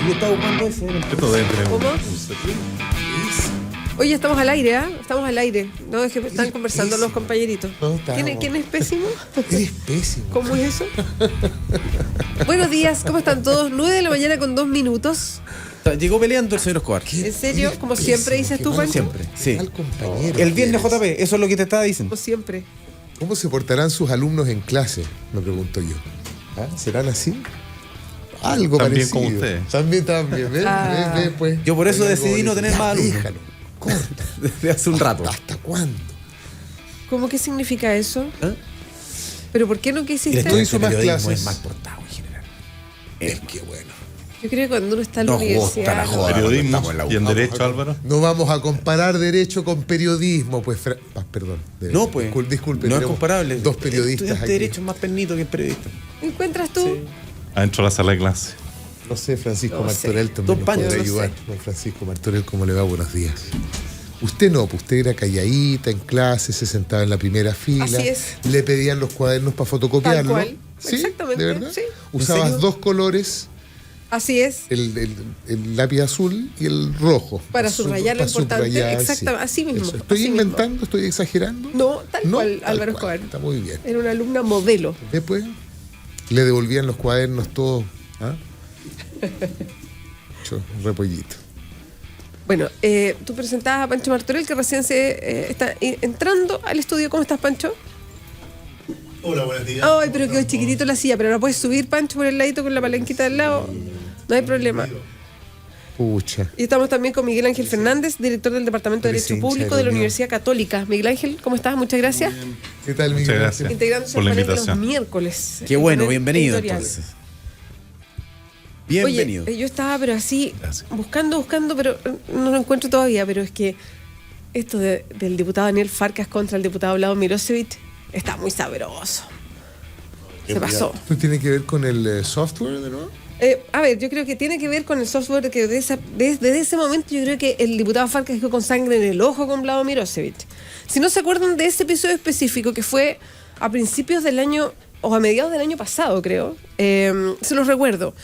Yo estaba buscando ese. Esto debe tener ¿Cómo? un setting. Oye, estamos al aire, ¿eh? Estamos al aire. No, es que están conversando los compañeritos. No, estamos. ¿Quién es pésimo? Eres pésimo. ¿Cómo es eso? Buenos días, ¿cómo están todos? 9 de la mañana con 2 minutos. Llegó peleando el señor Escobar. ¿En serio? Como siempre dices tú, Pancho. Siempre, sí. Mal compañero. El viernes, que eres. JP, eso es lo que te estaba diciendo. Como siempre. ¿Cómo se portarán sus alumnos en clase? Me pregunto yo. ¿Ah? ¿Serán así? Algo También parecido. como ustedes. También. Ve, Ah. ve, pues. Yo por eso Hay algo decidí no parecido. tener Ya, más alumnos. Déjalo. Corta. Desde hace un rato. ¿Hasta cuándo? ¿Cómo qué significa eso? ¿Eh? ¿Pero por qué no El quisiste? estudio hizo más periodismo clases. es mal portado en general. Es que bueno. Yo creo que cuando uno está en la Nos gusta universidad. la joda. Periodismo Estamos en la y en U. derecho, Álvaro. No vamos a comparar derecho con periodismo, pues. Perdón. No, pues. Disculpe. No es tenemos comparable. Dos periodistas Estudiante aquí. de derecho es más pernito que el periodista. ¿Encuentras tú? Adentro de la sala de clase. No sé, Francisco No sé. Martorell también Don nos Pancho, podrá no ayudar. sé. Don Francisco Martorell, ¿cómo le va? Buenos días. Usted no, pues usted era calladita en clase, se sentaba en la primera fila. Así es. Le pedían los cuadernos para fotocopiarlo. Tal cual. ¿Sí? Exactamente, ¿De verdad? sí. Usabas serio? dos colores, Así es. el lápiz azul y el rojo. Para Azul, subrayar lo para importante. subrayar, Exactamente, así mismo, Eso. ¿Estoy así inventando? mismo. ¿Estoy exagerando? No, tal cual, tal Álvaro cual. Escobar. Está muy bien. Era una alumna modelo. Después le devolvían los cuadernos todos. ¿Ah? Un repollito. Bueno, tú presentabas a Pancho Martorell, que recién se está entrando al estudio. ¿Cómo estás, Pancho? Hola, buenos días. Ay, pero quedó chiquitito la silla, pero la puedes subir, Pancho, por el ladito con la palanquita del lado. No hay problema. Pucha. Y estamos también con Miguel Ángel Fernández, director del Departamento de Eres Derecho hincha de Público la de la Unión. Universidad Católica. Miguel Ángel, ¿cómo estás? Muchas gracias. ¿Qué tal, Muchas Miguel? gracias. Integrándose por al la panel de los invitación. miércoles. Qué bueno, El panel bienvenido editorial. entonces. Bienvenido. Oye, yo estaba, pero así, Gracias. buscando, pero no lo encuentro todavía, pero es que esto del diputado Daniel Farcas contra el diputado Vlado Mirosevic está muy sabroso. Se pasó. ¿Esto tiene que ver con el software de nuevo? A ver, yo creo que tiene que ver con el software que desde ese momento yo creo que el diputado Farcas quedó con sangre en el ojo con Vlado Mirosevic. Si no se acuerdan de ese episodio específico que fue a principios del año o a mediados del año pasado, creo, se los recuerdo.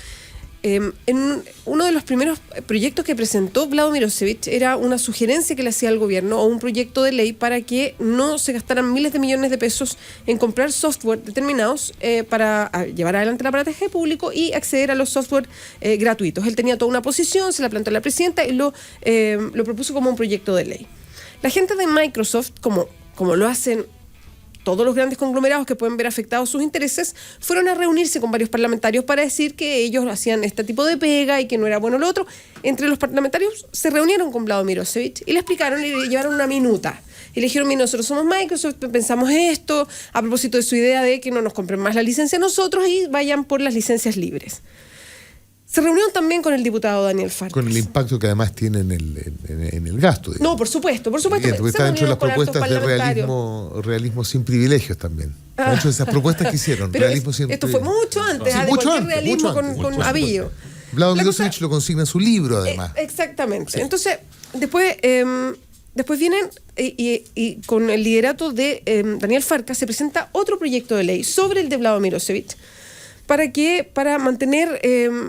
En uno de los primeros proyectos que presentó Vlado Mirosevic era una sugerencia que le hacía al gobierno o un proyecto de ley para que no se gastaran miles de millones de pesos en comprar software determinados para llevar adelante el aparataje público y acceder a los software gratuitos. Él tenía toda una posición, se la planteó a la presidenta y lo propuso como un proyecto de ley. La gente de Microsoft, como lo hacen todos los grandes conglomerados que pueden ver afectados sus intereses, fueron a reunirse con varios parlamentarios para decir que ellos hacían este tipo de pega y que no era bueno lo otro. Entre los parlamentarios se reunieron con Vlado Mirosevic y le explicaron y le llevaron una minuta. Y le dijeron, mira, nosotros somos Microsoft, pensamos esto, a propósito de su idea de que no nos compren más la licencia a nosotros y vayan por las licencias libres. Se reunieron también con el diputado Daniel Farcas. Con el impacto que además tiene en el gasto. digamos. No, por supuesto. Evidente, porque Se está dentro de las reunieron con hartos propuestas de parlamentarios. realismo sin privilegios también. Dentro de esas propuestas que hicieron, Pero realismo sin esto fue privilegios. mucho antes, Sí, de mucho cualquier antes, realismo mucho antes, con mucho avillo. antes. Vlado La Mirosevic cosa- lo consigna en su libro, además. Exactamente. Sí. Entonces, después vienen y con el liderato de Daniel Farcas se presenta otro proyecto de ley sobre el de Vlado Mirosevic para mantener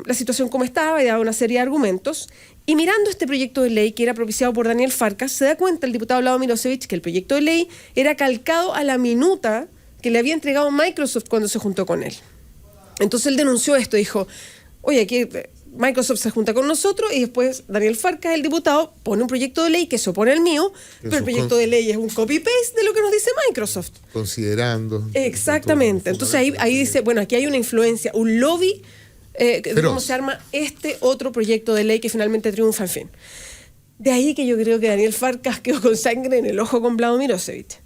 la situación como estaba y daba una serie de argumentos. Y mirando este proyecto de ley que era propiciado por Daniel Farcas, se da cuenta el diputado Vlado Mirosevic que el proyecto de ley era calcado a la minuta que le había entregado Microsoft cuando se juntó con él. Entonces él denunció esto, dijo, oye, aquí Microsoft se junta con nosotros y después Daniel Farcas, el diputado, pone un proyecto de ley que se opone al mío, pero el proyecto de ley es un copy-paste de lo que nos dice Microsoft. Considerando. Exactamente. Entonces ahí dice, bueno, aquí hay una influencia, un lobby de Feroz. cómo se arma este otro proyecto de ley que finalmente triunfa, en fin. De ahí que yo creo que Daniel Farcas quedó con sangre en el ojo con Vlado Mirosevic.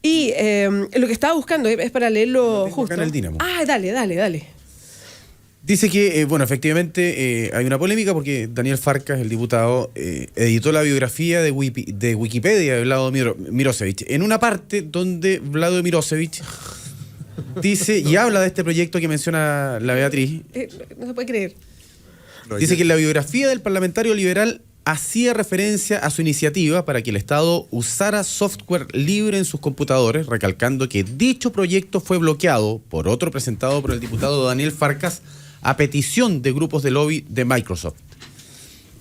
Y lo que estaba buscando es para leerlo tengo justo. acá en el Dínamo. Ah, dale. Dice que, bueno, efectivamente hay una polémica porque Daniel Farcas, el diputado, editó la biografía de Wikipedia de Vlado Mirosevic. En una parte donde Vlado Mirosevic dice y habla de este proyecto que menciona la Beatriz. No se puede creer. Dice que en la biografía del parlamentario liberal hacía referencia a su iniciativa para que el Estado usara software libre en sus computadores, recalcando que dicho proyecto fue bloqueado por otro presentado por el diputado Daniel Farcas a petición de grupos de lobby de Microsoft.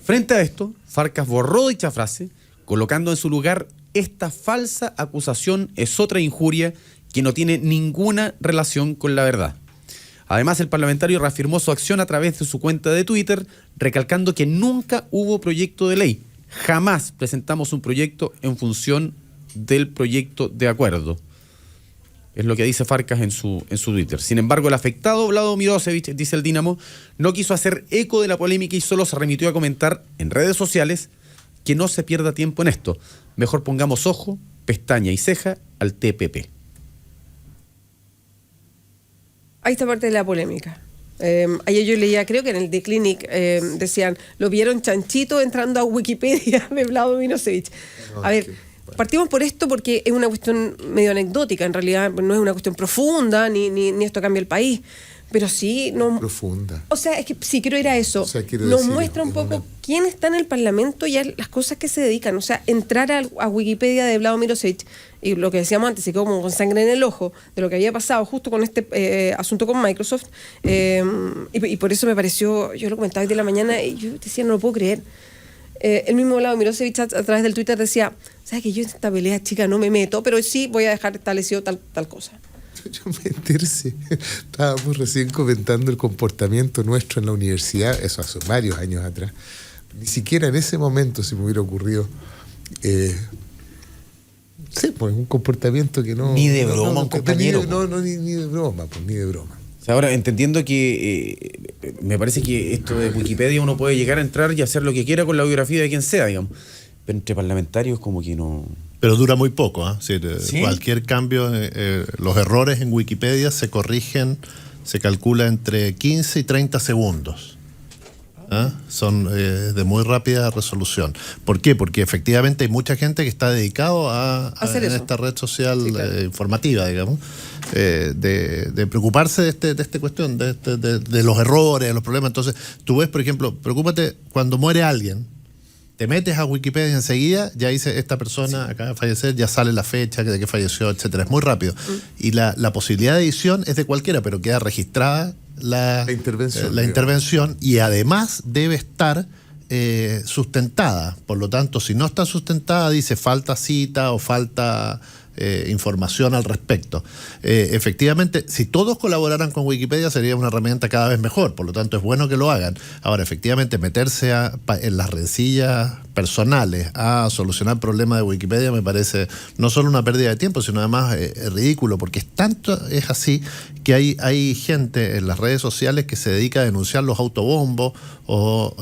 Frente a esto, Farcas borró dicha frase, colocando en su lugar: esta falsa acusación es otra injuria que no tiene ninguna relación con la verdad. Además, el parlamentario reafirmó su acción a través de su cuenta de Twitter, recalcando que nunca hubo proyecto de ley. Jamás presentamos un proyecto en función del proyecto de acuerdo. Es lo que dice Farcas en su Twitter. Sin embargo, el afectado Vlado Mirosevic, dice el Dínamo, no quiso hacer eco de la polémica y solo se remitió a comentar en redes sociales que no se pierda tiempo en esto. Mejor pongamos ojo, pestaña y ceja al TPP. Ahí está parte de la polémica. Ayer yo leía, creo que en el The Clinic, decían, lo vieron chanchito entrando a Wikipedia de Vlado Mirosevic. A ver, partimos por esto porque es una cuestión medio anecdótica, en realidad no es una cuestión profunda, ni esto cambia el país, pero sí... No, profunda. O sea, es que sí, quiero ir a eso. O sea, nos decir, muestra un poco quién está en el Parlamento y a las cosas que se dedican. O sea, entrar a Wikipedia de Vlado Mirosevic, y lo que decíamos antes, se quedó como con sangre en el ojo de lo que había pasado justo con este asunto con Microsoft, y por eso me pareció, yo lo comentaba hoy de la mañana y yo decía, no lo puedo creer. El mismo Vlado Mirosevic a través del Twitter decía, ¿sabes que yo en esta pelea chica no me meto, pero sí voy a dejar establecido tal cosa? Yo meterse. Estábamos recién comentando el comportamiento nuestro en la universidad, eso hace varios años atrás. Ni siquiera en ese momento se me hubiera ocurrido. Sí, pues un comportamiento que no. Ni de broma, un compañero. Ni de broma, pues ni de broma. O sea, ahora, entendiendo que me parece que esto de Wikipedia uno puede llegar a entrar y hacer lo que quiera con la biografía de quien sea, digamos. Pero entre parlamentarios como que no... Pero dura muy poco, ¿eh? Sí, ¿sí? Cualquier cambio, los errores en Wikipedia se corrigen, se calcula entre 15 y 30 segundos. Son de muy rápida resolución. ¿Por qué? Porque efectivamente hay mucha gente que está dedicado a en esta red social, sí, claro, informativa, digamos, de preocuparse de esta cuestión, de los errores, de los problemas. Entonces, tú ves, por ejemplo, preocúpate cuando muere alguien. Te metes a Wikipedia enseguida, ya dice esta persona acaba de fallecer, ya sale la fecha de que falleció, etcétera. Es muy rápido. Y la posibilidad de edición es de cualquiera, pero queda registrada la intervención y además debe estar sustentada. Por lo tanto, si no está sustentada, dice falta cita o falta información al respecto. Efectivamente, si todos colaboraran con Wikipedia sería una herramienta cada vez mejor, por lo tanto es bueno que lo hagan. Ahora, efectivamente, meterse en las rencillas personales a solucionar problemas de Wikipedia me parece no solo una pérdida de tiempo, sino además ridículo, porque es así que hay gente en las redes sociales que se dedica a denunciar los autobombos o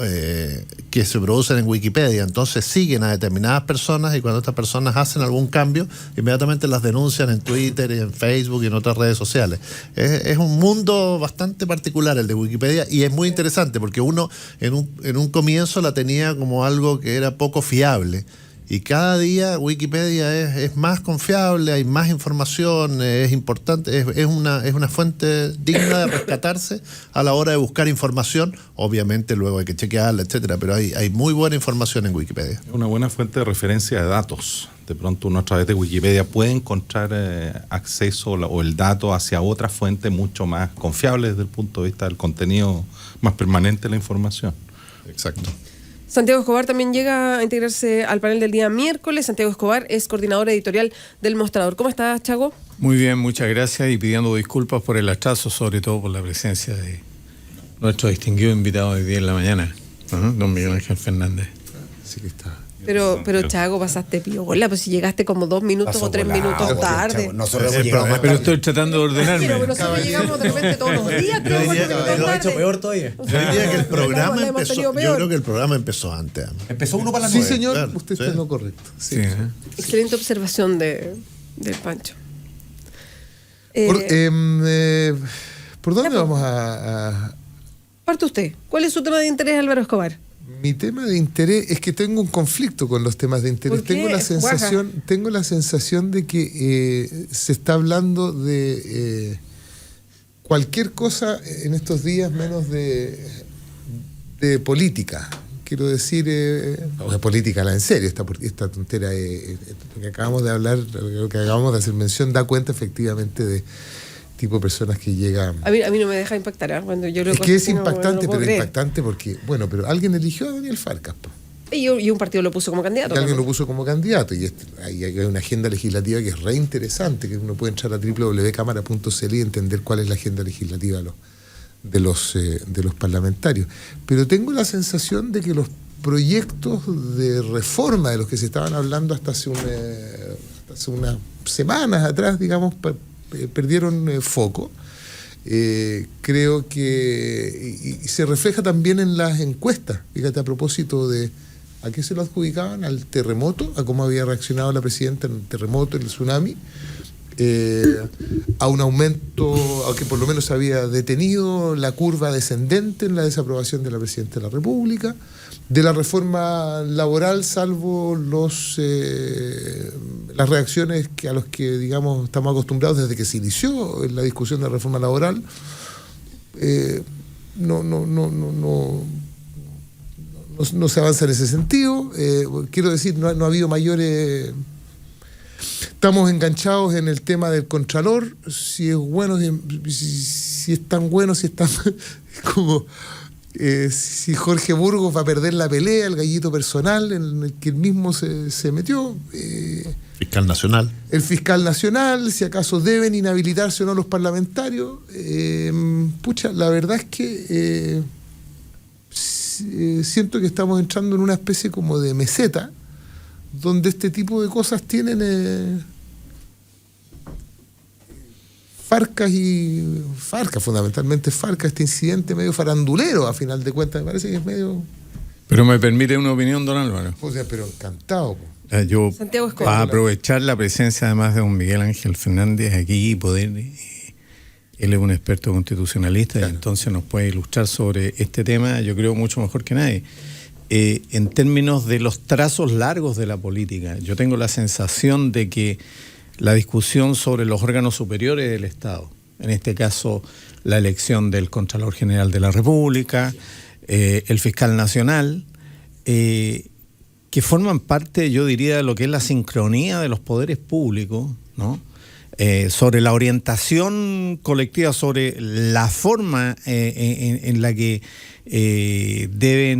que se producen en Wikipedia. Entonces siguen a determinadas personas y cuando estas personas hacen algún cambio, inmediatamente las denuncian en Twitter y en Facebook y en otras redes sociales. Es un mundo bastante particular el de Wikipedia y es muy interesante porque uno en un comienzo la tenía como algo que era poco fiable. Y cada día Wikipedia es más confiable, hay más información, es importante, es una fuente digna de rescatarse a la hora de buscar información. Obviamente luego hay que chequearla, etcétera, pero hay muy buena información en Wikipedia. Es una buena fuente de referencia de datos. De pronto uno a través de Wikipedia puede encontrar acceso o el dato hacia otra fuente mucho más confiable desde el punto de vista del contenido más permanente de la información. Exacto. Santiago Escobar también llega a integrarse al panel del día miércoles. Santiago Escobar es coordinador editorial del Mostrador. ¿Cómo estás, Chago? Muy bien, muchas gracias y pidiendo disculpas por el atraso, sobre todo por la presencia de nuestro distinguido invitado de hoy día en la mañana, don Miguel Ángel Fernández. Así que está. Pero Chago, pasaste piola, pues si llegaste como 2 minutos o 3 minutos tarde. Chago, nosotros hemos llegado más pero tarde. estoy tratando de ordenarme. Pero nosotros llegamos de repente todos los días, Yo diría pero Lo ha hecho peor todavía. Yo diría que el programa La hemos empezó, tenido yo peor. creo que el programa empezó antes. Empezó uno para las Sí, 9. señor, Claro, usted sí. está en lo correcto. Sí. Sí, excelente observación del Pancho. ¿Por dónde ya, vamos a...? Parte usted. ¿Cuál es su tema de interés, Álvaro Escobar? Mi tema de interés es que tengo un conflicto con los temas de interés. ¿Por qué? Tengo la sensación de que se está hablando de cualquier cosa en estos días menos de política. Quiero decir, o de política en serio, esta tontera lo que acabamos de hablar, lo que acabamos de hacer mención, da cuenta efectivamente de tipo de personas que llegan... A mí no me deja impactar, ¿eh? Cuando yo leo Es que cosas es no impactante, puedo pero creer. impactante porque, bueno, pero alguien eligió a Daniel Farcas, po. Y un partido lo puso como candidato. Y alguien ¿no? lo puso como candidato. Y hay una agenda legislativa que es re interesante, que uno puede entrar a www.cámara.cl y entender cuál es la agenda legislativa de los parlamentarios. Pero tengo la sensación de que los proyectos de reforma de los que se estaban hablando hasta hace unas semanas atrás, digamos, perdieron foco. Creo que y se refleja también en las encuestas. Fíjate, a propósito de ¿a qué se lo adjudicaban? Al terremoto, a cómo había reaccionado la presidenta en el terremoto, en el tsunami, a un aumento, a que por lo menos había detenido la curva descendente en la desaprobación de la presidenta de la República, de la reforma laboral, salvo las reacciones a los que, digamos, estamos acostumbrados desde que se inició la discusión de la reforma laboral. No se avanza en ese sentido. Quiero decir, no ha habido mayores... Estamos enganchados en el tema del Contralor, si es bueno, si es tan bueno, si es tan... como si Jorge Burgos va a perder la pelea, el gallito personal en el que él mismo se metió. Fiscal nacional. El fiscal nacional, si acaso deben inhabilitarse o no los parlamentarios. La verdad es que... siento que estamos entrando en una especie como de meseta donde este tipo de cosas tienen Farcas, fundamentalmente Farcas, este incidente medio farandulero, a final de cuentas, me parece que es medio... Pero me permite una opinión, don Álvaro. O sea, pero encantado. Yo, Santiago Escobar. para aprovechar la presencia además de don Miguel Ángel Fernández aquí y poder... Él es un experto constitucionalista, claro, y entonces nos puede ilustrar sobre este tema, yo creo, mucho mejor que nadie. En términos de los trazos largos de la política, yo tengo la sensación de que la discusión sobre los órganos superiores del Estado, en este caso la elección del Contralor General de la República, el Fiscal Nacional, que forman parte, yo diría, de lo que es la sincronía de los poderes públicos, ¿no? Sobre la orientación colectiva, sobre la forma en la que debe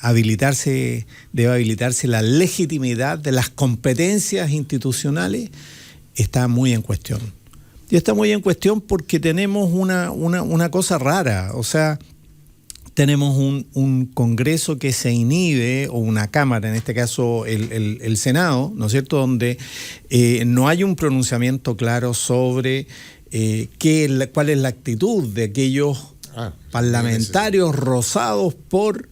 habilitarse la legitimidad de las competencias institucionales, está muy en cuestión. Y está muy en cuestión porque tenemos una cosa rara, o sea, tenemos un Congreso que se inhibe, o una Cámara, en este caso el Senado, ¿no es cierto?, donde no hay un pronunciamiento claro sobre cuál es la actitud de aquellos parlamentarios rozados por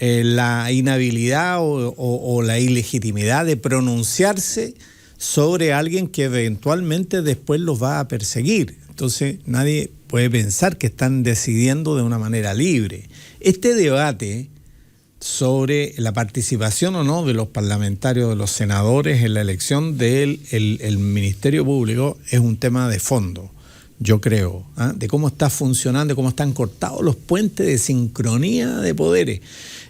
la inhabilidad o la ilegitimidad de pronunciarse sobre alguien que eventualmente después los va a perseguir. Entonces nadie puede pensar que están decidiendo de una manera libre. Este debate sobre la participación o no de los parlamentarios, de los senadores en la elección del el Ministerio Público es un tema de fondo, yo creo, de cómo está funcionando, de cómo están cortados los puentes de sincronía de poderes.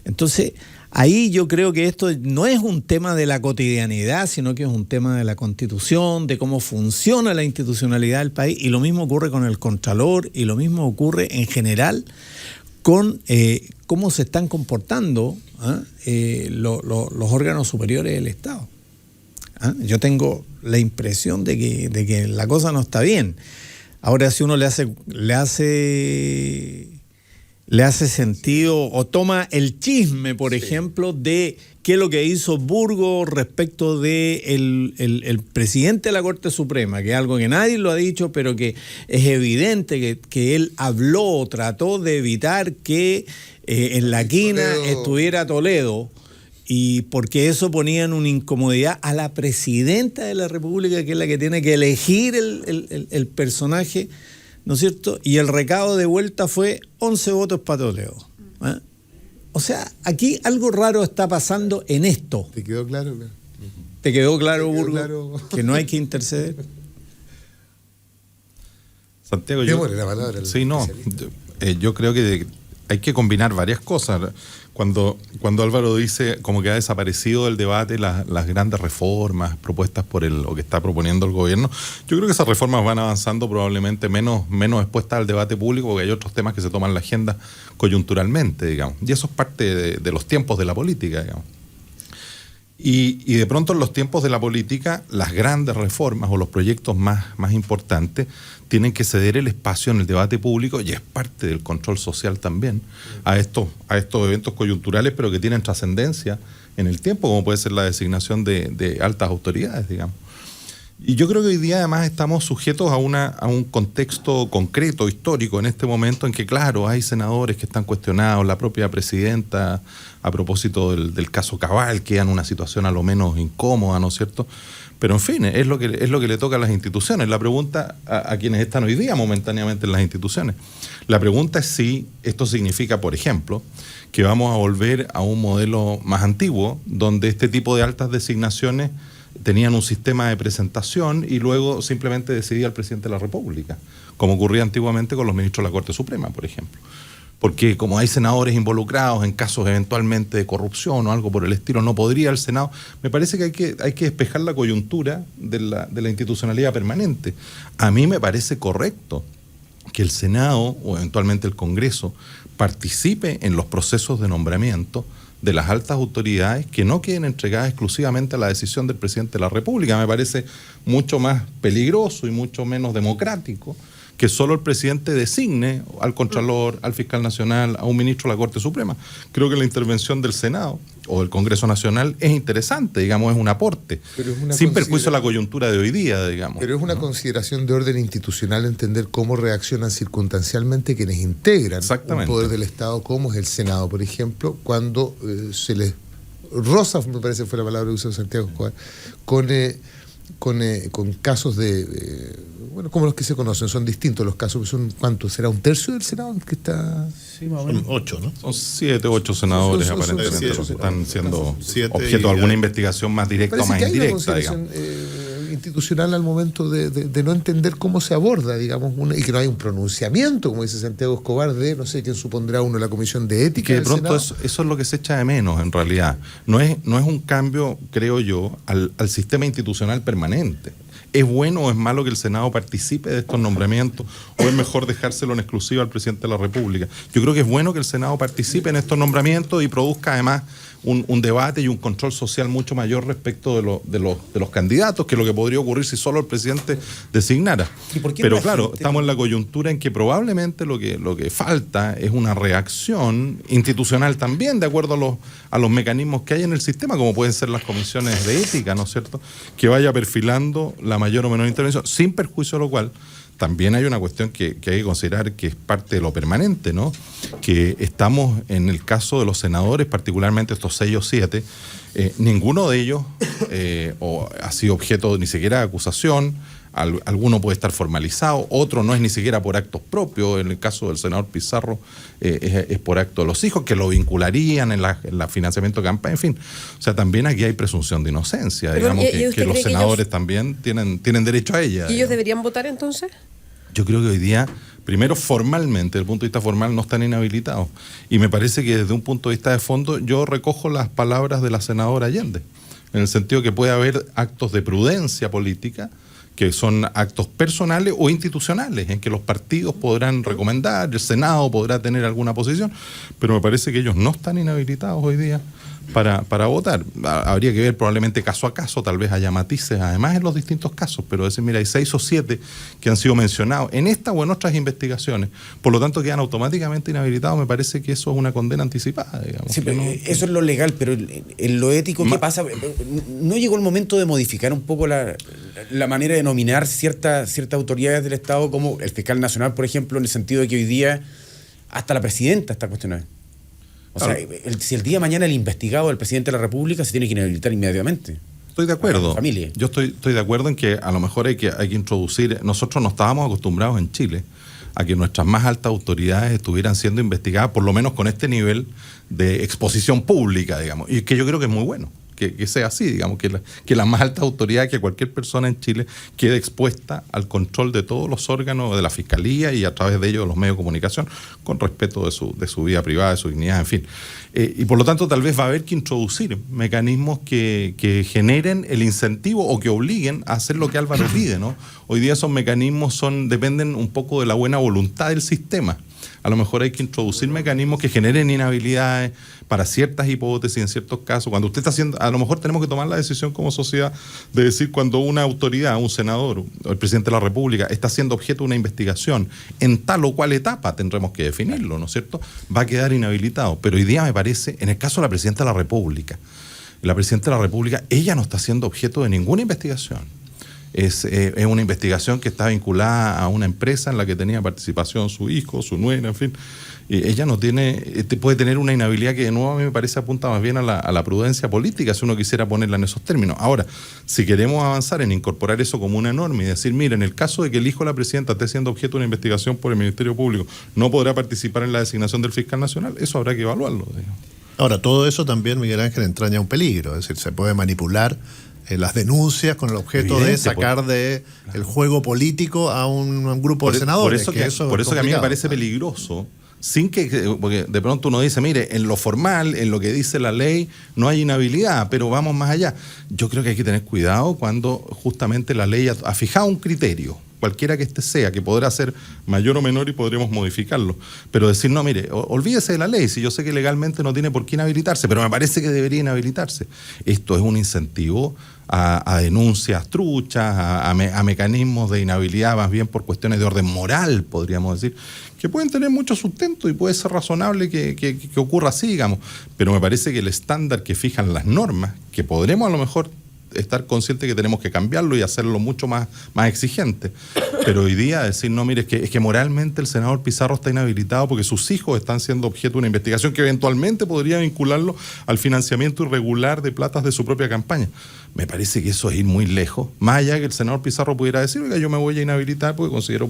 Entonces, ahí yo creo que esto no es un tema de la cotidianidad, sino que es un tema de la Constitución, de cómo funciona la institucionalidad del país, y lo mismo ocurre con el Contralor, y lo mismo ocurre en general con cómo se están comportando los órganos superiores del Estado. Yo tengo la impresión de que la cosa no está bien. Ahora, si uno le hace sentido o toma el chisme, por ejemplo, de qué es lo que hizo Burgos respecto de el presidente de la Corte Suprema, que es algo que nadie lo ha dicho, pero que es evidente que él habló, trató de evitar que en la quina estuviera Toledo, y porque eso ponía en una incomodidad a la presidenta de la República, que es la que tiene que elegir el personaje, ¿no es cierto? Y el recado de vuelta fue 11 votos para Toledo. O sea, aquí algo raro está pasando en esto. ¿Te quedó claro? ¿Te quedó claro, Burgos, claro, que no hay que interceder? Santiago, démosle la palabra. Sí, no. Yo creo que hay que combinar varias cosas. Cuando Álvaro dice como que ha desaparecido del debate las grandes reformas propuestas por o que está proponiendo el gobierno, yo creo que esas reformas van avanzando probablemente menos expuestas al debate público, porque hay otros temas que se toman en la agenda coyunturalmente, digamos. Y eso es parte de los tiempos de la política, digamos. Y de pronto en los tiempos de la política, las grandes reformas o los proyectos más importantes tienen que ceder el espacio en el debate público, y es parte del control social también a estos eventos coyunturales, pero que tienen trascendencia en el tiempo, como puede ser la designación de altas autoridades, digamos. Y yo creo que hoy día además estamos sujetos a un contexto concreto, histórico, en este momento en que, claro, hay senadores que están cuestionados, la propia presidenta, a propósito del caso Cabal, queda en una situación a lo menos incómoda, ¿no es cierto? Pero en fin, es lo que le toca a las instituciones. La pregunta a quienes están hoy día momentáneamente en las instituciones, la pregunta es si esto significa, por ejemplo, que vamos a volver a un modelo más antiguo, donde este tipo de altas designaciones tenían un sistema de presentación y luego simplemente decidía el presidente de la República, como ocurría antiguamente con los ministros de la Corte Suprema, por ejemplo. Porque como hay senadores involucrados en casos eventualmente de corrupción o algo por el estilo, no podría el Senado. Me parece que hay que despejar la coyuntura de la institucionalidad permanente. A mí me parece correcto que el Senado o eventualmente el Congreso participe en los procesos de nombramiento de las altas autoridades, que no queden entregadas exclusivamente a la decisión del presidente de la República. Me parece mucho más peligroso y mucho menos democrático que solo el presidente designe al Contralor, al Fiscal Nacional, a un ministro de la Corte Suprema. Creo que la intervención del Senado o del Congreso Nacional es interesante, digamos, es un aporte, sin perjuicio a la coyuntura de hoy día, digamos. Pero es una consideración de orden institucional entender cómo reaccionan circunstancialmente quienes integran un poder del Estado, como es el Senado, por ejemplo, cuando se les roza, me parece que fue la palabra que usó Santiago Escobar, con casos bueno, como los que se conocen, son distintos los casos, son ¿cuántos? ¿Será un tercio del Senado que está? Sí, más o menos. Son 8, ¿no? Son 7 u 8 senadores aparentemente los que están siendo objeto de alguna investigación más directa o más indirecta, digamos. Institucional al momento de no entender cómo se aborda, digamos, y que no hay un pronunciamiento, como dice Santiago Escobar, de no sé quién supondrá uno la Comisión de Ética. Que de pronto eso es lo que se echa de menos, en realidad. No es un cambio, creo yo, al sistema institucional permanente. ¿Es bueno o es malo que el Senado participe de estos nombramientos, o es mejor dejárselo en exclusiva al presidente de la República? Yo creo que es bueno que el Senado participe en estos nombramientos y produzca además un debate y un control social mucho mayor respecto de los candidatos, que lo que podría ocurrir si solo el presidente designara. Pero claro, estamos en la coyuntura en que probablemente lo que falta es una reacción institucional también, de acuerdo a los mecanismos que hay en el sistema, como pueden ser las comisiones de ética, ¿no es cierto?, que vaya perfilando la mayor o menor intervención, sin perjuicio de lo cual también hay una cuestión que hay que considerar, que es parte de lo permanente, ¿no? Que estamos en el caso de los senadores, particularmente estos 6 o 7, ninguno de ellos o ha sido objeto ni siquiera de acusación. Alguno puede estar formalizado, otro no es ni siquiera por actos propios. En el caso del senador Pizarro es por acto de los hijos, que lo vincularían en la financiamiento de campaña, en fin. O sea, también aquí hay presunción de inocencia. Pero, digamos que los senadores también tienen derecho a ella. ¿Y ellos deberían votar entonces? Yo creo que hoy día, primero formalmente, desde el punto de vista formal, no están inhabilitados. Y me parece que desde un punto de vista de fondo, yo recojo las palabras de la senadora Allende, en el sentido que puede haber actos de prudencia política, que son actos personales o institucionales, en que los partidos podrán recomendar, el Senado podrá tener alguna posición, pero me parece que ellos no están inhabilitados hoy día para votar. Habría que ver probablemente caso a caso, tal vez haya matices, además en los distintos casos, pero decir, mira, hay 6 o 7 que han sido mencionados en esta o en otras investigaciones, por lo tanto quedan automáticamente inhabilitados. Me parece que eso es una condena anticipada, digamos. Sí, pero eso es lo legal, pero en lo ético, ¿qué pasa? ¿No llegó el momento de modificar un poco la manera de nominar ciertas autoridades del Estado, como el fiscal nacional, por ejemplo, en el sentido de que hoy día hasta la presidenta está cuestionada? O sea, si el día de mañana el investigado del presidente de la República se tiene que inhabilitar inmediatamente. Estoy de acuerdo. Familia. Yo estoy de acuerdo en que a lo mejor hay que introducir. Nosotros no estábamos acostumbrados en Chile a que nuestras más altas autoridades estuvieran siendo investigadas, por lo menos con este nivel de exposición pública, digamos. Y que yo creo que es muy bueno que sea así, digamos, que la más alta autoridad, que cualquier persona en Chile quede expuesta al control de todos los órganos de la Fiscalía y a través de ellos de los medios de comunicación, con respeto de su vida privada, de su dignidad, en fin. Y por lo tanto tal vez va a haber que introducir mecanismos que generen el incentivo o que obliguen a hacer lo que Álvaro pide, ¿no? Hoy día esos mecanismos dependen un poco de la buena voluntad del sistema. A lo mejor hay que introducir mecanismos que generen inhabilidades para ciertas hipótesis, en ciertos casos. Cuando usted está haciendo, a lo mejor tenemos que tomar la decisión como sociedad de decir cuando una autoridad, un senador o el presidente de la República está siendo objeto de una investigación en tal o cual etapa, tendremos que definirlo, ¿no es cierto? Va a quedar inhabilitado. Pero hoy día me parece, en el caso de la presidenta de la República, ella no está siendo objeto de ninguna investigación. Es una investigación que está vinculada a una empresa en la que tenía participación su hijo, su nuera, en fin. Ella no puede tener una inhabilidad que de nuevo a mí me parece apunta más bien a la prudencia política, si uno quisiera ponerla en esos términos. Ahora, si queremos avanzar en incorporar eso como una norma y decir, mira, en el caso de que el hijo de la presidenta esté siendo objeto de una investigación por el Ministerio Público, no podrá participar en la designación del fiscal nacional, eso habrá que evaluarlo, digamos. Ahora, todo eso también, Miguel Ángel, entraña un peligro, es decir, se puede manipular las denuncias con el objeto de sacar del juego político a un grupo de senadores. Por eso que a mí me parece peligroso, porque de pronto uno dice, mire, en lo formal, en lo que dice la ley, no hay inhabilidad, pero vamos más allá. Yo creo que hay que tener cuidado cuando justamente la ley ha fijado un criterio, cualquiera que este sea, que podrá ser mayor o menor y podremos modificarlo. Pero decir, no, mire, olvídese de la ley, si yo sé que legalmente no tiene por qué inhabilitarse, pero me parece que debería inhabilitarse. Esto es un incentivo a denuncias truchas, a mecanismos de inhabilidad más bien por cuestiones de orden moral, podríamos decir, que pueden tener mucho sustento y puede ser razonable que ocurra así, digamos. Pero me parece que el estándar que fijan las normas, que podremos a lo mejor estar conscientes que tenemos que cambiarlo y hacerlo mucho más exigente. Pero hoy día decir, no, mire, es que moralmente el senador Pizarro está inhabilitado porque sus hijos están siendo objeto de una investigación que eventualmente podría vincularlo al financiamiento irregular de platas de su propia campaña. Me parece que eso es ir muy lejos. Más allá que el senador Pizarro pudiera decir, oiga, yo me voy a inhabilitar porque considero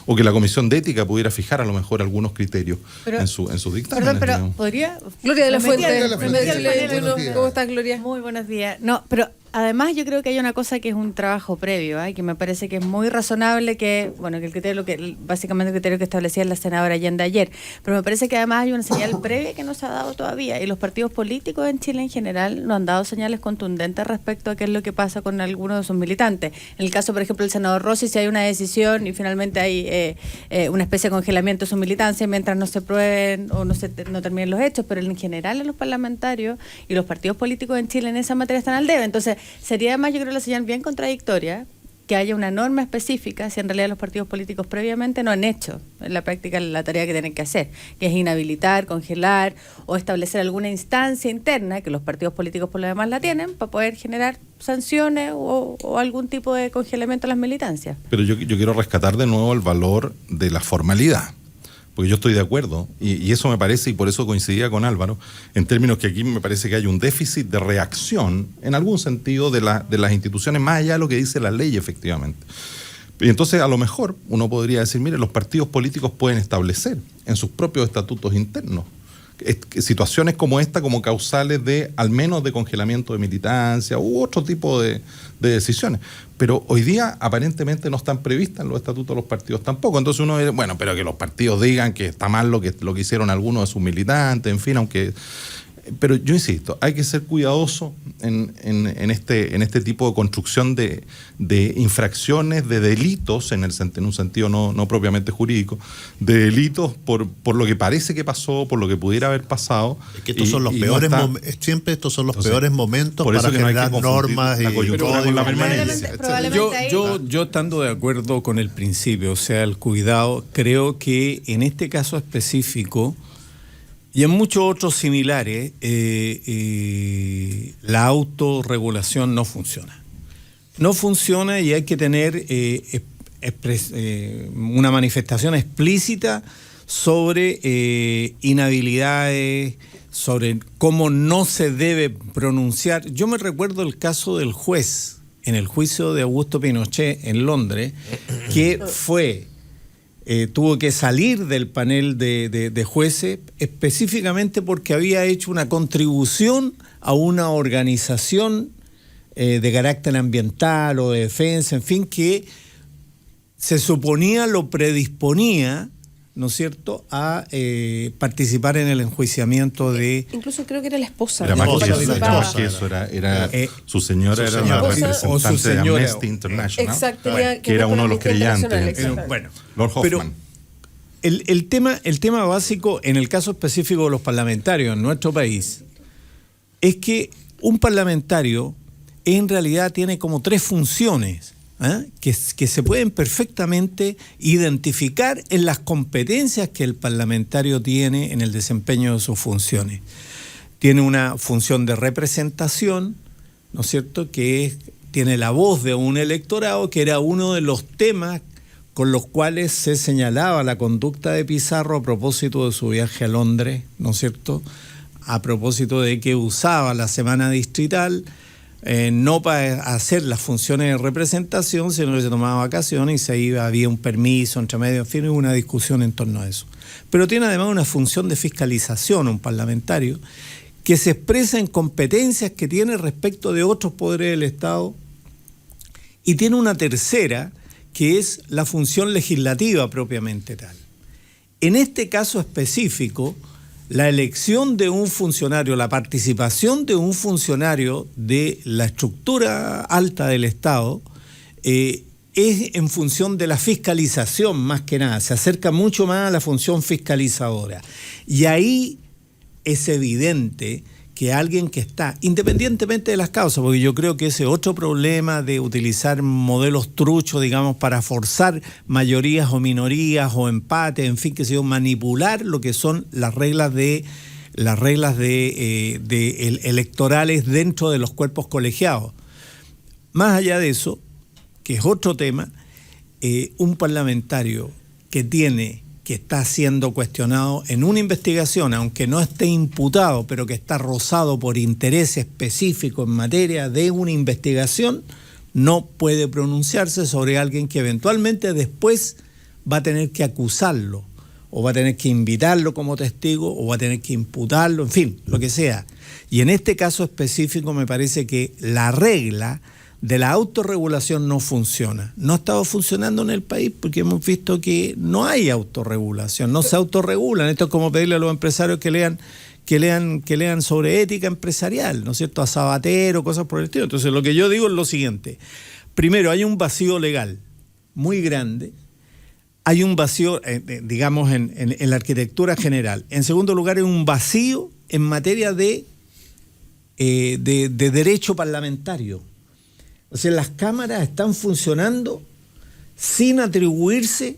o que la Comisión de Ética pudiera fijar a lo mejor algunos criterios en sus dictámenes. Pero podría... Gloria de la Fuente. Buenos días. ¿Cómo estás, Gloria? Muy buenos días. No, pero además yo creo que hay una cosa que es un trabajo previo, que me parece que es muy razonable que el criterio, básicamente el criterio que establecía la senadora Allende ayer, pero me parece que además hay una señal previa que no se ha dado todavía, y los partidos políticos en Chile en general no han dado señales contundentes respecto a qué es lo que pasa con algunos de sus militantes. En el caso, por ejemplo, del senador Rossi, si hay una decisión y finalmente hay una especie de congelamiento de su militancia mientras no se prueben o no terminen los hechos, pero en general los parlamentarios y los partidos políticos en Chile en esa materia están al debe. Entonces, sería además, yo creo, la señal bien contradictoria que haya una norma específica si en realidad los partidos políticos previamente no han hecho en la práctica la tarea que tienen que hacer, que es inhabilitar, congelar o establecer alguna instancia interna, que los partidos políticos por lo demás la tienen, para poder generar sanciones o algún tipo de congelamiento a las militancias. Pero yo quiero rescatar de nuevo el valor de la formalidad. Porque yo estoy de acuerdo, y eso me parece, y por eso coincidía con Álvaro, en términos que aquí me parece que hay un déficit de reacción, en algún sentido, de las instituciones, más allá de lo que dice la ley, efectivamente. Y entonces, a lo mejor, uno podría decir, mire, los partidos políticos pueden establecer en sus propios estatutos internos situaciones como esta como causales de, al menos, de congelamiento de militancia u otro tipo de decisiones. Pero hoy día aparentemente no están previstas en los estatutos de los partidos tampoco. Entonces uno dice, bueno, pero que los partidos digan que está mal lo que hicieron algunos de sus militantes, en fin, aunque... Pero yo insisto, hay que ser cuidadoso en este tipo de construcción de infracciones, de delitos, en un sentido no propiamente jurídico, de delitos por lo que parece que pasó, por lo que pudiera haber pasado. Es que estos son los peores siempre estos son los peores momentos para generar normas la coyuntura con la permanencia. Yo estando de acuerdo con el principio, o sea, el cuidado, creo que en este caso específico y en muchos otros similares, la autorregulación no funciona. No funciona y hay que tener una manifestación explícita sobre inhabilidades, sobre cómo no se debe pronunciar. Yo me recuerdo el caso del juez en el juicio de Augusto Pinochet en Londres, que tuvo que salir del panel de jueces específicamente porque había hecho una contribución a una organización de carácter ambiental o de defensa, en fin, que se suponía lo predisponía, ¿no es cierto?, a participar en el enjuiciamiento de... Incluso creo que era la esposa. Era más que eso, participaba. más que eso, era su señora era la esposa o su representante de señora. Amnesty International, Exacto, que era uno de los creyentes. Exacto. Bueno, Lord pero Hoffman. el tema básico, en el caso específico de los parlamentarios en nuestro país, es que un parlamentario en realidad tiene como 3 funciones, que se pueden perfectamente identificar en las competencias que el parlamentario tiene en el desempeño de sus funciones. Tiene una función de representación, ¿no es cierto?, tiene la voz de un electorado, que era uno de los temas con los cuales se señalaba la conducta de Pizarro a propósito de su viaje a Londres, ¿no es cierto?, a propósito de que usaba la semana distrital no para hacer las funciones de representación, sino que se tomaba vacaciones y se iba, había un permiso entre medio, en fin, hubo una discusión en torno a eso. Pero tiene además una función de fiscalización, un parlamentario, que se expresa en competencias que tiene respecto de otros poderes del Estado, y tiene una tercera, que es la función legislativa propiamente tal. En este caso específico, la elección de un funcionario, la participación de un funcionario de la estructura alta del Estado es en función de la fiscalización más que nada, se acerca mucho más a la función fiscalizadora. Y ahí es evidente que alguien que está, independientemente de las causas, porque yo creo que ese otro problema de utilizar modelos truchos, digamos, para forzar mayorías o minorías o empate, en fin, que se manipular lo que son las reglas electorales dentro de los cuerpos colegiados. Más allá de eso, que es otro tema, un parlamentario que está siendo cuestionado en una investigación, aunque no esté imputado, pero que está rozado por interés específico en materia de una investigación, no puede pronunciarse sobre alguien que eventualmente después va a tener que acusarlo, o va a tener que invitarlo como testigo, o va a tener que imputarlo, en fin, lo que sea. Y en este caso específico me parece que la regla de la autorregulación no funciona. No ha estado funcionando en el país porque hemos visto que no hay autorregulación, no se autorregulan. Esto es como pedirle a los empresarios que lean sobre ética empresarial, ¿no es cierto?, a Sabatero, cosas por el estilo. Entonces lo que yo digo es lo siguiente. Primero, hay un vacío legal muy grande. Hay un vacío, digamos, en la arquitectura general. En segundo lugar, hay un vacío en materia de derecho parlamentario. O sea, las cámaras están funcionando sin atribuirse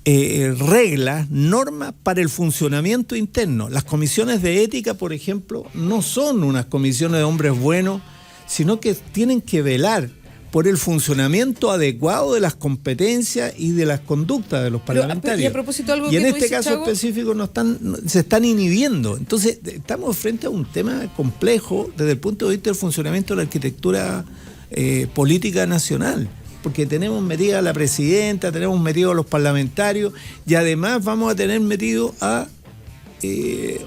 reglas, normas para el funcionamiento interno. Las comisiones de ética, por ejemplo, no son unas comisiones de hombres buenos, sino que tienen que velar por el funcionamiento adecuado de las competencias y de las conductas de los parlamentarios. Y a propósito de algo y en que tú este dices, caso Chago, específico se están inhibiendo. Entonces, estamos frente a un tema complejo desde el punto de vista del funcionamiento de la arquitectura política nacional, porque tenemos metida a la presidenta, tenemos metido a los parlamentarios y además vamos a tener metido a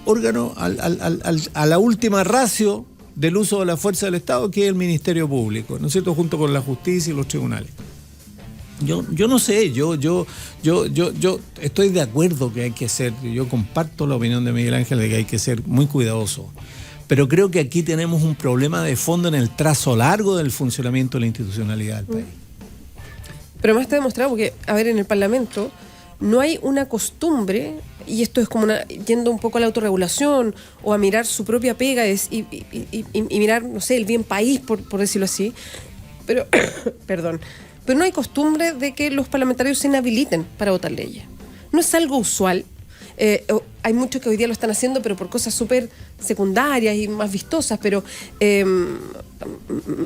órganos, a la última ratio del uso de la fuerza del Estado, que es el Ministerio Público, ¿no es cierto?, junto con la justicia y los tribunales. Yo no sé, yo estoy de acuerdo que hay que ser, yo comparto la opinión de Miguel Ángel de que hay que ser muy cuidadoso. Pero creo que aquí tenemos un problema de fondo en el trazo largo del funcionamiento de la institucionalidad del país. Pero más está demostrado porque, a ver, en el Parlamento no hay una costumbre, y esto es como yendo un poco a la autorregulación o a mirar su propia pega y mirar, no sé, el bien país, por decirlo así. Pero, perdón, pero no hay costumbre de que los parlamentarios se inhabiliten para votar leyes. No es algo usual. Hay muchos que hoy día lo están haciendo, pero por cosas súper secundarias y más vistosas, pero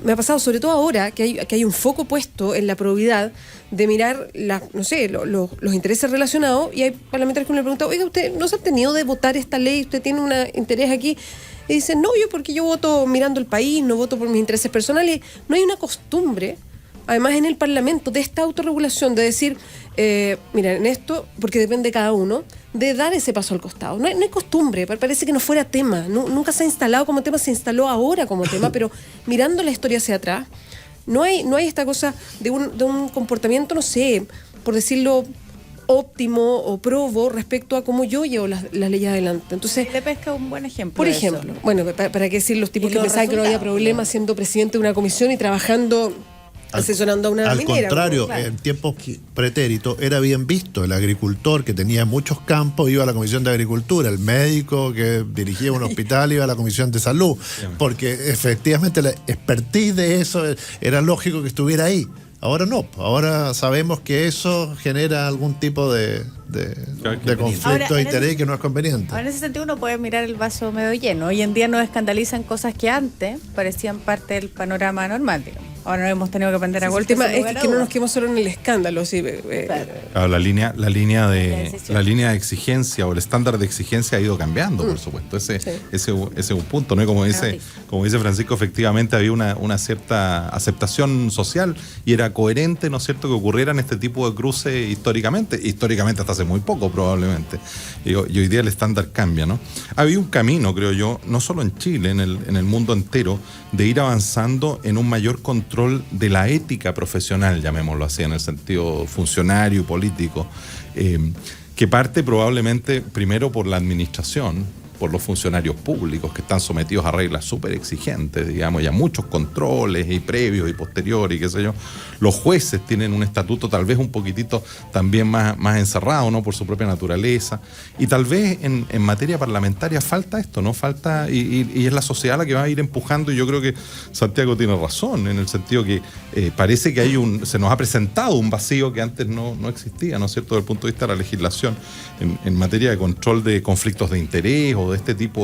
me ha pasado sobre todo ahora que hay un foco puesto en la probidad de mirar los intereses relacionados, y hay parlamentarios que me preguntan: oiga, ¿usted no se ha tenido de votar esta ley? ¿Usted tiene un interés aquí? Y dicen: no, porque yo voto mirando el país, no voto por mis intereses personales. No hay una costumbre, además, en el Parlamento, de esta autorregulación, de decir, Mira, en esto, porque depende de cada uno, de dar ese paso al costado. No hay costumbre, parece que no fuera tema. Nunca se ha instalado como tema, se instaló ahora como tema, pero mirando la historia hacia atrás, no hay esta cosa de un comportamiento, no sé, por decirlo, óptimo o probo respecto a cómo yo llevo las leyes adelante. Entonces, Le Pesca un buen ejemplo. por de eso. ejemplo, bueno, para qué decir los tipos Y que los pensaban que no había resultados, problema siendo presidente de una comisión y trabajando, asesorando a una Al minera. contrario, Claro. en tiempos pretéritos era bien visto. El agricultor que tenía muchos campos iba a la Comisión de Agricultura, el médico que dirigía un hospital iba a la Comisión de Salud, porque efectivamente la expertise de eso era lógico que estuviera ahí. Ahora no, ahora sabemos que eso genera algún tipo de conflicto Ahora, de en interés ese- que no es conveniente. Ahora, en ese sentido uno puede mirar el vaso medio lleno. Hoy en día nos escandalizan cosas que antes parecían parte del panorama normal, digamos. Ahora nos hemos tenido que aprender a El golpes. tema sin es lugar a que no nos dudas. quedemos solo en el escándalo. Sí, Claro. Claro, la línea decisión. de exigencia o el estándar de exigencia ha ido cambiando, por supuesto. Ese es un punto, ¿no? Y como dice Francisco, efectivamente había una cierta aceptación social y era coherente, ¿no es cierto?, que ocurrieran este tipo de cruces históricamente hasta hace muy poco probablemente. Y hoy día el estándar cambia, ¿no? Había un camino, creo yo, no solo en Chile, en el mundo entero, de ir avanzando en un mayor control de la ética profesional, llamémoslo así, en el sentido funcionario y político, que parte probablemente primero por la administración, por los funcionarios públicos que están sometidos a reglas súper exigentes, digamos, y a muchos controles y previos y posteriores y qué sé yo. Los jueces tienen un estatuto tal vez un poquitito también más encerrado, ¿no?, por su propia naturaleza. Y tal vez en materia parlamentaria falta esto, ¿no? Falta, y es la sociedad la que va a ir empujando, y yo creo que Santiago tiene razón, en el sentido que parece que se nos ha presentado un vacío que antes no existía, ¿no es cierto?, desde el punto de vista de la legislación en materia de control de conflictos de interés o de este tipo